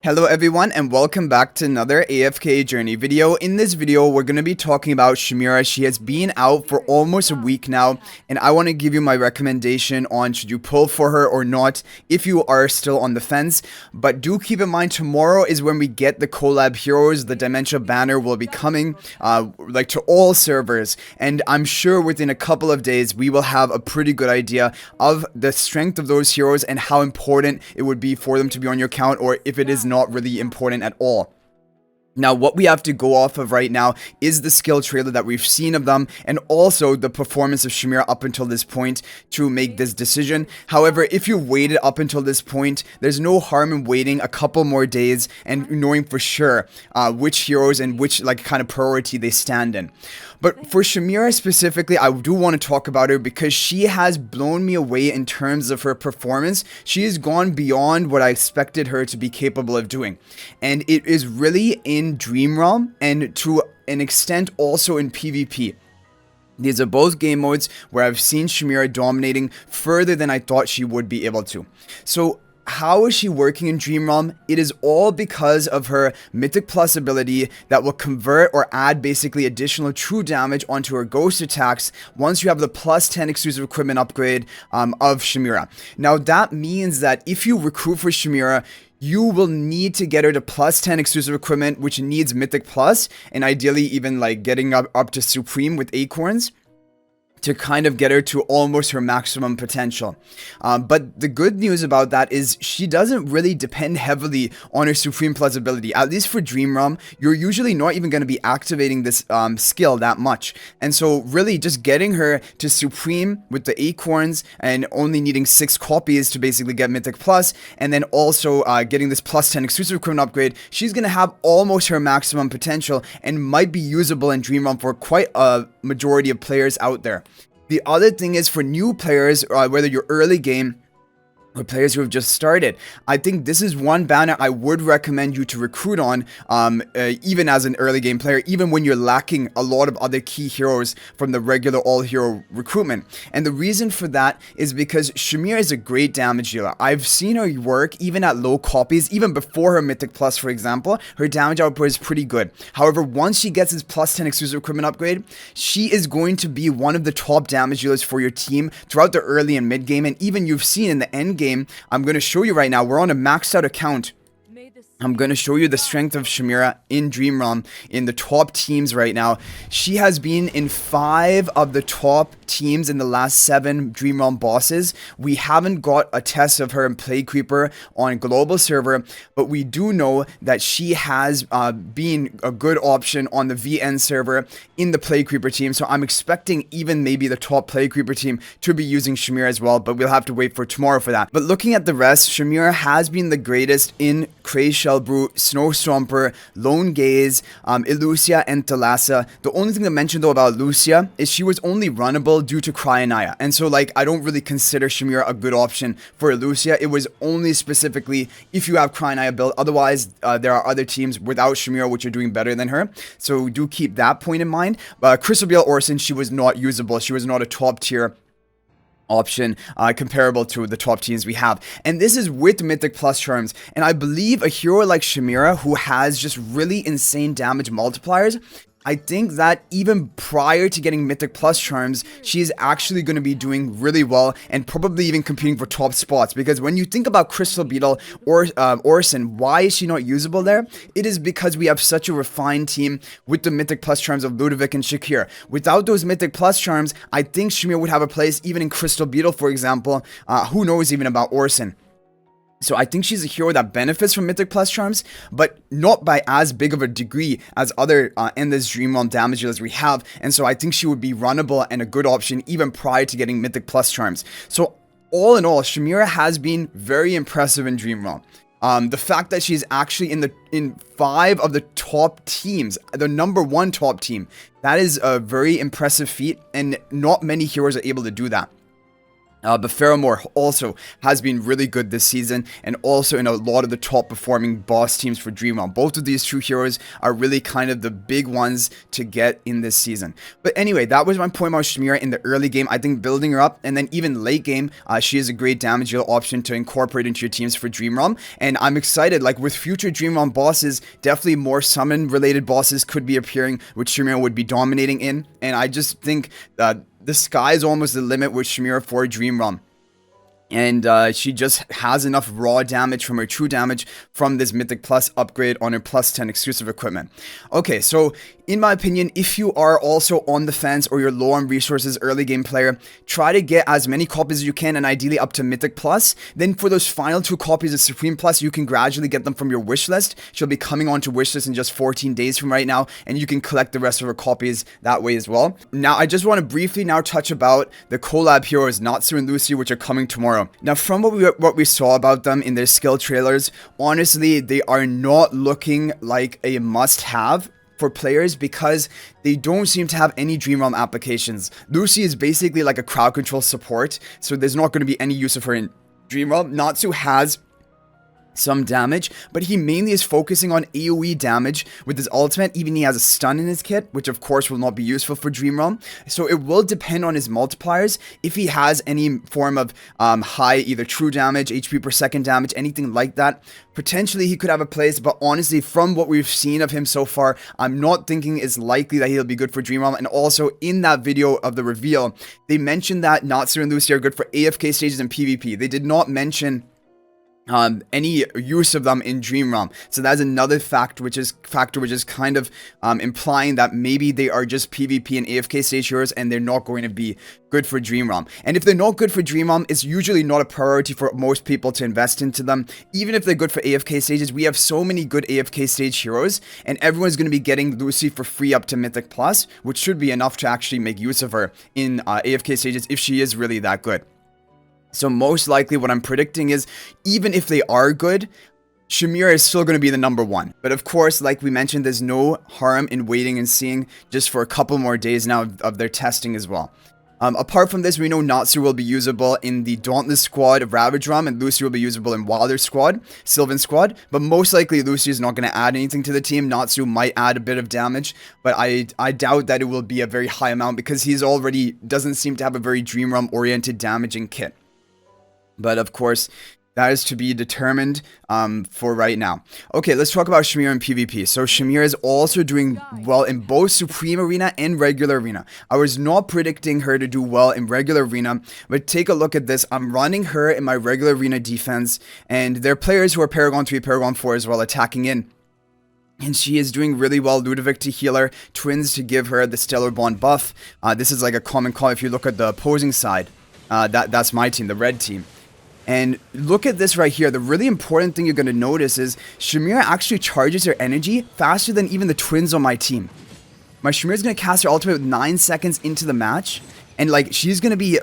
Hello everyone and welcome back to another AFK journey video. In this video, we're going to be talking about Shemira. She has been out for almost a week now, and I want to give you my recommendation on should you pull for her or not if you are still on the fence. But do keep in mind, tomorrow is when we get the collab heroes. The Dementia banner will be coming to all servers, and I'm sure within a couple of days we will have a pretty good idea of the strength of those heroes and how important it would be for them to be on your account, or if it is not really important at all. Now, what we have to go off of right now is the skill trailer that we've seen of them, and also the performance of Shemira up until this point to make this decision. However, if you waited up until this point, there's no harm in waiting a couple more days and knowing for sure which heroes and which kind of priority they stand in. But for Shemira specifically, I do want to talk about her because she has blown me away in terms of her performance. She has gone beyond what I expected her to be capable of doing. And it is really in Dream Realm and to an extent also in PvP. These are both game modes where I've seen Shemira dominating further than I thought she would be able to. So how is she working in Dream Realm? It is all because of her Mythic Plus ability that will convert or add basically additional true damage onto her ghost attacks once you have the plus 10 exclusive equipment upgrade of Shemira. Now that means that if you recruit for Shemira, you will need to get her to plus 10 exclusive equipment, which needs Mythic Plus, and ideally even getting up to Supreme with Acorns, to kind of get her to almost her maximum potential. But the good news about that is she doesn't really depend heavily on her Supreme Plus ability. At least for Dream Realm, you're usually not even going to be activating this skill that much. And so really just getting her to Supreme with the Acorns and only needing 6 copies to basically get Mythic Plus, and then also getting this plus 10 exclusive equipment upgrade, she's going to have almost her maximum potential and might be usable in Dream Realm for quite a majority of players out there. The other thing is for new players, whether you're early game or players who have just started, I think this is one banner I would recommend you to recruit on, even as an early game player, even when you're lacking a lot of other key heroes from the regular all hero recruitment. And the reason for that is because Shemira is a great damage dealer. I've seen her work even at low copies, even before her Mythic Plus, for example. Her damage output is pretty good. However, once she gets this plus 10 exclusive equipment upgrade, she is going to be one of the top damage dealers for your team throughout the early and mid game, and even you've seen in the end game. I'm going to show you right now, we're on a maxed out account. I'm going to show you the strength of Shemira in Dream Realm in the top teams right now. She has been in 5 of the top teams in the last 7 Dream Realm bosses. We haven't got a test of her in Plague Creeper on global server, but we do know that she has been a good option on the VN server in the Plague Creeper team. So I'm expecting even maybe the top Plague Creeper team to be using Shemira as well, but we'll have to wait for tomorrow for that. But looking at the rest, Shemira has been the greatest in Crazy Shell Brute, Snow Stomper, Lone Gaze, Illucia, and Thalassa. The only thing to mention though about Illucia is she was only runnable due to Cryonaya, and so I don't really consider Shemira a good option for Illucia. It was only specifically if you have Cryonaya built. Otherwise, there are other teams without Shemira which are doing better than her, so do keep that point in mind. Crystal Beal Orson, she was not usable. She was not a top tier option comparable to the top teams we have, and this is with Mythic Plus charms. And I believe a hero like Shemira, who has just really insane damage multipliers, I think that even prior to getting Mythic Plus charms, she is actually going to be doing really well and probably even competing for top spots. Because when you think about Crystal Beetle or Orson, why is she not usable there? It is because we have such a refined team with the Mythic Plus charms of Ludovic and Shakir. Without those Mythic Plus charms, I think Shemira would have a place even in Crystal Beetle, for example. Who knows even about Orson? So I think she's a hero that benefits from Mythic Plus charms, but not by as big of a degree as other endless Dream Realm damage dealers we have. And so I think she would be runnable and a good option even prior to getting Mythic Plus charms. So all in all, Shemira has been very impressive in Dream Realm. The fact that she's actually in 5 of the top teams, the #1 top team, that is a very impressive feat, and not many heroes are able to do that. But Faramore also has been really good this season, and also in a lot of the top performing boss teams for Dream Realm. Both of these two heroes are really kind of the big ones to get in this season. But anyway, that was my point about Shemira in the early game. I think building her up, and then even late game, she is a great damage deal option to incorporate into your teams for Dream Realm. And I'm excited, like with future Dream Realm bosses, definitely more summon related bosses could be appearing, which Shemira would be dominating in. And I just think the sky is almost the limit with Shemira for Dream Realm. And she just has enough raw damage from her true damage from this Mythic Plus upgrade on her plus 10 exclusive equipment. Okay, so in my opinion, if you are also on the fence or you're low on resources early game player, try to get as many copies as you can and ideally up to Mythic Plus. Then for those final 2 copies of Supreme Plus, you can gradually get them from your wish list. She'll be coming onto wish list in just 14 days from right now, and you can collect the rest of her copies that way as well. Now, I just want to briefly now touch about the collab heroes, Natsu and Lucy, which are coming tomorrow. Now, from what we saw about them in their skill trailers, honestly, they are not looking like a must-have for players because they don't seem to have any Dream Realm applications. Lucy is basically like a crowd control support, so there's not going to be any use of her in Dream Realm. Natsu has some damage, but he mainly is focusing on AoE damage with his ultimate. Even he has a stun in his kit, which of course will not be useful for Dream Realm. So it will depend on his multipliers. If he has any form of high either true damage, HP per second damage, anything like that, potentially he could have a place. But honestly, from what we've seen of him so far, I'm not thinking it's likely that he'll be good for Dream Realm. And also in that video of the reveal, they mentioned that Natsu and Lucy are good for AFK stages and PvP. They did not mention any use of them in Dream Realm. So that's another factor which is kind of implying that maybe they are just PvP and AFK stage heroes and they're not going to be good for Dream Realm. And if they're not good for Dream Realm, it's usually not a priority for most people to invest into them. Even if they're good for AFK stages, we have so many good AFK stage heroes, and everyone's going to be getting Lucy for free up to Mythic Plus, which should be enough to actually make use of her in AFK stages if she is really that good. So most likely what I'm predicting is, even if they are good, Shemira is still going to be the number 1. But of course, like we mentioned, there's no harm in waiting and seeing just for a couple more days now of their testing as well. Apart from this, we know Natsu will be usable in the Dauntless squad of Ravage Realm, and Lucy will be usable in Wilder squad, Sylvan squad, but most likely Lucy is not going to add anything to the team. Natsu might add a bit of damage, but I doubt that it will be a very high amount because he's already doesn't seem to have a very Dream Realm oriented damaging kit. But of course, that is to be determined for right now. Okay, let's talk about Shemira in PvP. So Shemira is also doing well in both Supreme Arena and regular arena. I was not predicting her to do well in regular arena, but take a look at this. I'm running her in my regular arena defense, and there are players who are Paragon 3, Paragon 4 as well attacking in. And she is doing really well. Ludovic to heal her, Twins to give her the Stellar Bond buff. This is like a common call if you look at the opposing side. That's my team, the red team. And look at this right here. The really important thing you're going to notice is Shemira actually charges her energy faster than even the Twins on my team. My Shemira is going to cast her ultimate with 9 seconds into the match. And like, she's going to be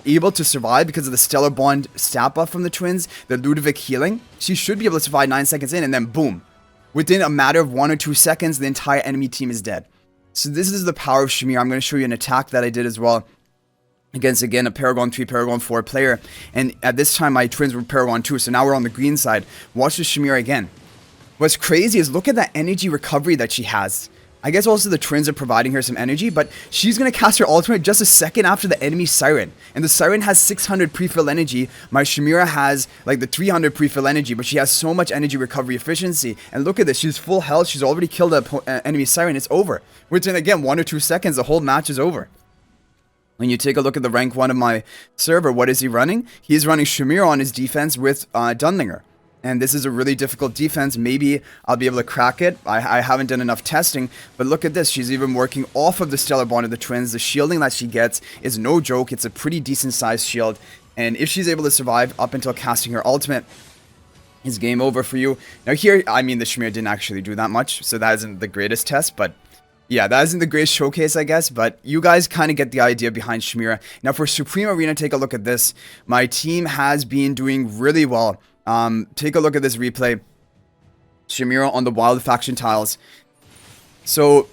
able to survive because of the Stellar Bond stat buff from the Twins, the Ludovic healing. She should be able to survive 9 seconds in, and then boom. Within a matter of 1 or 2 seconds, the entire enemy team is dead. So this is the power of Shemira. I'm going to show you an attack that I did as well against, again, a Paragon 3, Paragon 4 player. And at this time, my Twins were Paragon 2, so now we're on the green side. Watch the Shemira again. What's crazy is look at that energy recovery that she has. I guess also the Twins are providing her some energy, but she's going to cast her ultimate just a second after the enemy Siren. And the Siren has 600 pre-fill energy. My Shemira has like the 300 pre-fill energy, but she has so much energy recovery efficiency. And look at this. She's full health. She's already killed the enemy Siren. It's over. Within, again, 1 or 2 seconds, the whole match is over. When you take a look at the rank 1 of my server, what is he running? He's running Shemira on his defense with Dunlinger. And this is a really difficult defense. Maybe I'll be able to crack it. I haven't done enough testing. But look at this. She's even working off of the Stellar Bond of the Twins. The shielding that she gets is no joke. It's a pretty decent sized shield. And if she's able to survive up until casting her ultimate, it's game over for you. Now here, I mean, the Shemira didn't actually do that much. So that isn't the greatest test, but yeah, that isn't the greatest showcase, I guess, but you guys kind of get the idea behind Shemira. Now, for Supreme Arena, take a look at this. My team has been doing really well. Take a look at this replay. Shemira on the Wild Faction tiles. So,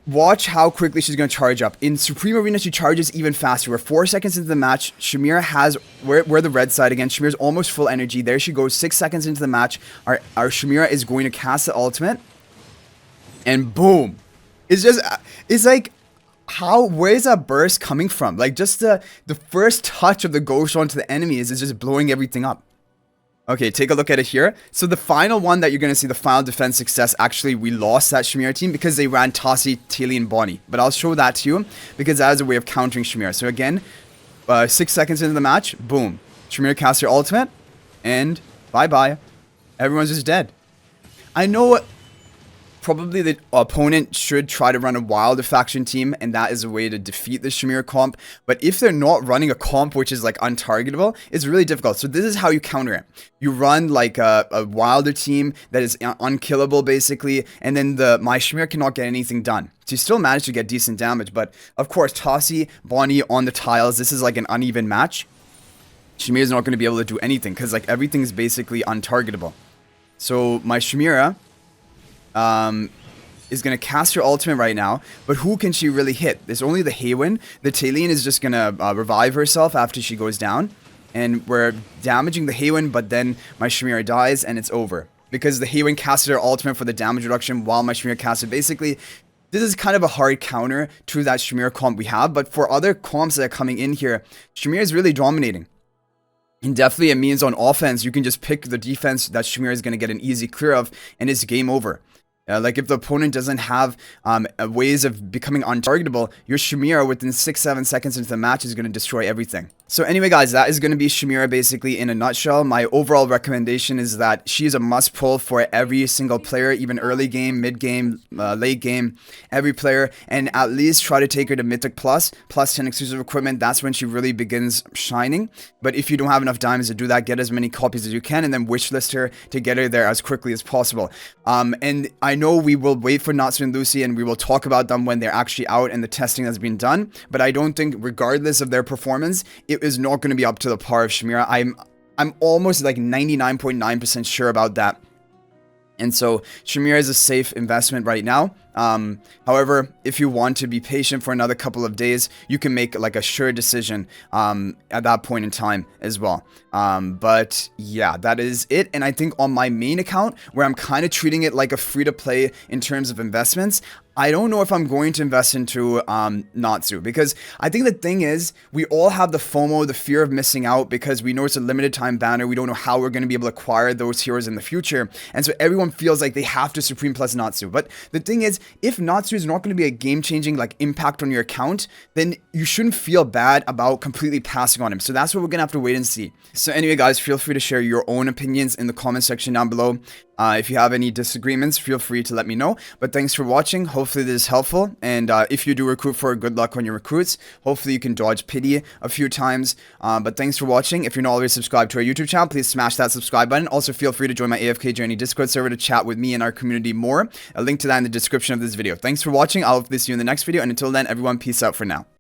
Watch how quickly she's going to charge up. In Supreme Arena, she charges even faster. We're 4 seconds into the match. Shemira has... We're the red side again. Shemira's almost full energy. There she goes. 6 seconds into the match. Our Shemira is going to cast the ultimate. And boom. It's just... It's like... Where is that burst coming from? Like, just the first touch of the ghost onto the enemy is just blowing everything up. Okay, take a look at it here. So the final one that you're going to see, the final defense success, actually we lost that Shemira team because they ran Tassi, Tilly, and Bonnie. But I'll show that to you because that is a way of countering Shemira. So again, 6 seconds into the match, boom. Shemira casts her ultimate, and bye-bye. Everyone's just dead. I know probably the opponent should try to run a wilder faction team, and that is a way to defeat the Shemira comp. But if they're not running a comp which is like untargetable, it's really difficult. So this is how you counter it. You run like a wilder team that is unkillable basically, and then my Shemira cannot get anything done. So you still manage to get decent damage, but of course Tassi, Bonnie on the tiles, this is like an uneven match. Shemira is not going to be able to do anything because like everything is basically untargetable. So my Shemira is going to cast her ultimate right now, but who can she really hit? There's only the Haywin. The Taylene is just going to revive herself after she goes down, and we're damaging the Haywin, but then my Shemira dies, and it's over. Because the Haywin casted her ultimate for the damage reduction while my Shemira casted. Basically, this is kind of a hard counter to that Shemira comp we have, but for other comps that are coming in here, Shemira is really dominating. And definitely it means on offense, you can just pick the defense that Shemira is going to get an easy clear of, and it's game over. Like if the opponent doesn't have ways of becoming untargetable, your Shemira within 6-7 seconds into the match is going to destroy everything. So anyway guys, that is going to be Shemira basically in a nutshell. My overall recommendation is that she's a must pull for every single player, even early game, mid game, late game, every player, and at least try to take her to Mythic plus 10 exclusive equipment. That's when she really begins shining. But if you don't have enough diamonds to do that, get as many copies as you can and then wishlist her to get her there as quickly as possible. And I know we will wait for Natsu and Lucy and we will talk about them when they're actually out and the testing has been done, but I don't think regardless of their performance, it is not going to be up to the par of Shemira. I'm almost like 99.9% sure about that. And so Shemira is a safe investment right now. However, if you want to be patient for another couple of days, you can make like a sure decision at that point in time as well. But yeah, that is it. And I think on my main account, where I'm kind of treating it like a free-to-play in terms of investments, I don't know if I'm going to invest into Natsu, because I think the thing is, we all have the FOMO, the fear of missing out, because we know it's a limited time banner. We don't know how we're going to be able to acquire those heroes in the future. And so everyone feels like they have to Supreme plus Natsu. But the thing is, if Natsu is not going to be a game-changing like impact on your account, then you shouldn't feel bad about completely passing on him. So that's what we're going to have to wait and see. So anyway, guys, feel free to share your own opinions in the comment section down below. If you have any disagreements, feel free to let me know. But thanks for watching. Hopefully this is helpful. And if you do recruit for good luck on your recruits, hopefully you can dodge pity a few times. But thanks for watching. If you're not already subscribed to our YouTube channel, please smash that subscribe button. Also, feel free to join my AFK Journey Discord server to chat with me and our community more. A link to that in the description of this video. Thanks for watching. I'll hopefully see you in the next video. And until then, everyone, peace out for now.